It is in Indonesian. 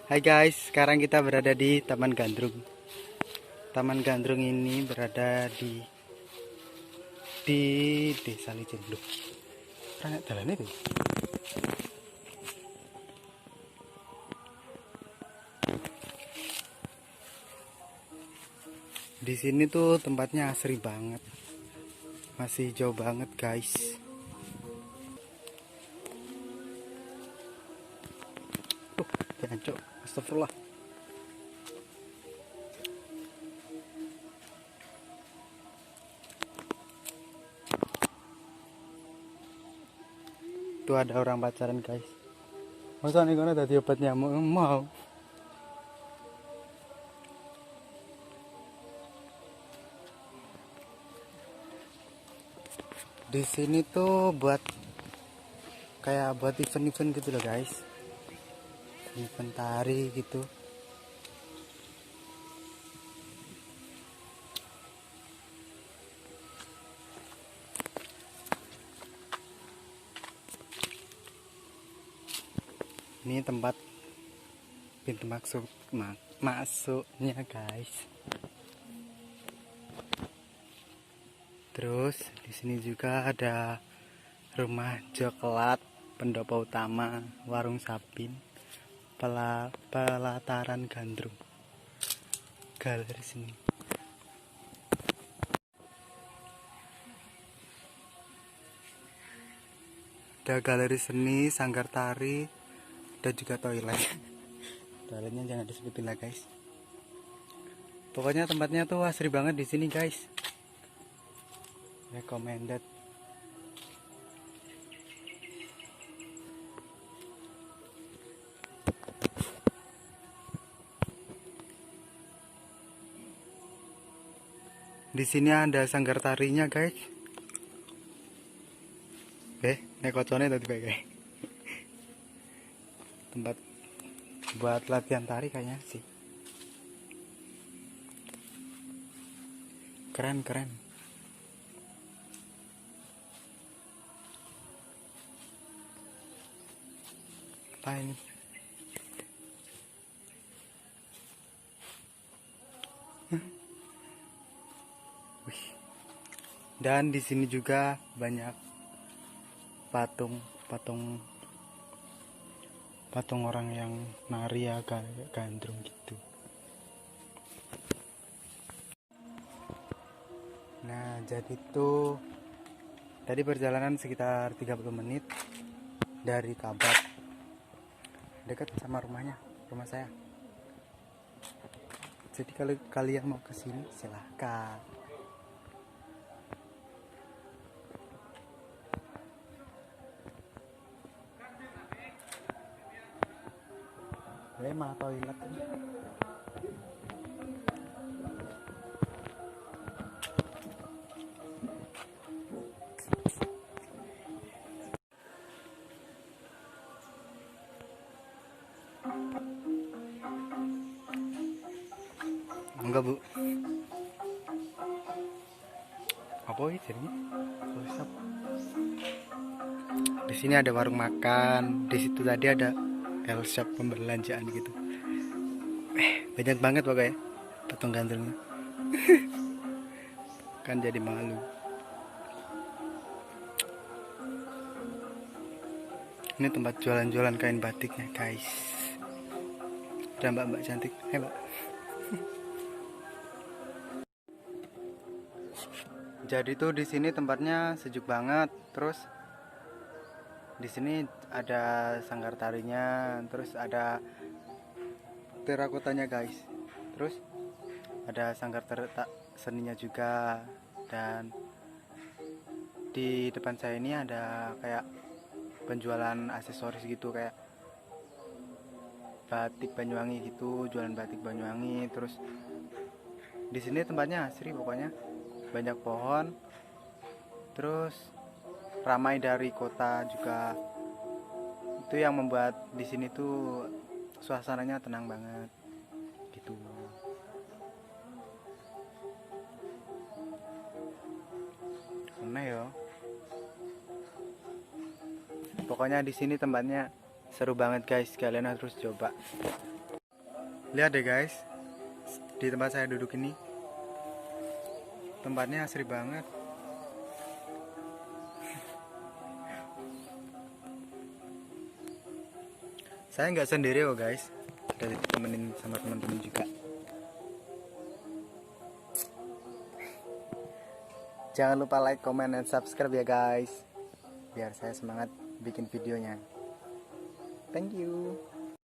Hai guys, sekarang kita berada di Taman Gandrung. Taman Gandrung ini berada di Desa Licin. Loh, orang jalan itu. Di sini tuh tempatnya asri banget. Masih jauh banget, guys. Jangan cok, astagfirullah. Tuh ada orang pacaran, guys. Masa nih kono tadi obat nyamuk mau. Di sini tuh buat event-event gitu loh, guys. Event tari gitu. Ini tempat pintu masuknya, guys. Terus di sini juga ada rumah coklat, pendopo utama, warung Sapin, pelataran Gandrung. Galeri sini. Ada galeri seni, sanggar tari, dan juga toilet. Toiletnya jangan disebutin lah, guys. Pokoknya tempatnya tuh asri banget di sini, guys. Recommended. Di sini ada sanggar tarinya, guys. Nek kocone tadi guys. Tempat buat latihan tari kayaknya sih. Keren. Apa ini? Dan di sini juga banyak patung orang yang nari ya, gandrung gitu. Nah, jadi tuh tadi perjalanan sekitar 30 menit dari Tabak. Dekat sama rumah saya. Jadi kalau kalian mau ke sini silahkan. Malah toilet ini. Enggak, Bu. Apa ini jadinya? Di sini ada warung makan, di situ tadi ada L-shop pembelanjaan gitu. Banyak banget pokoknya patung gandrungnya. Kan jadi malu. Ini tempat jualan-jualan kain batiknya, guys. Ada mbak-mbak cantik. Hai, Mbak. Jadi tuh di sini tempatnya sejuk banget. Terus di sini ada sanggar tarinya, terus ada terakotanya, guys. Terus ada sanggar seninya juga, dan di depan saya ini ada kayak penjualan aksesoris gitu, kayak batik Banyuwangi gitu, jualan batik Banyuwangi. Terus di sini tempatnya asri pokoknya, banyak pohon, terus ramai dari kota juga. Itu yang membuat di sini tuh suasananya tenang banget gitu. Aneh ya. Pokoknya di sini tempatnya seru banget, guys. Kalian harus coba. Lihat deh guys, di tempat saya duduk ini, tempatnya asri banget. Saya nggak sendiri kok guys, udah ditemenin sama teman-teman juga. Jangan lupa like, comment, dan subscribe ya guys, biar saya semangat bikin videonya. Thank you.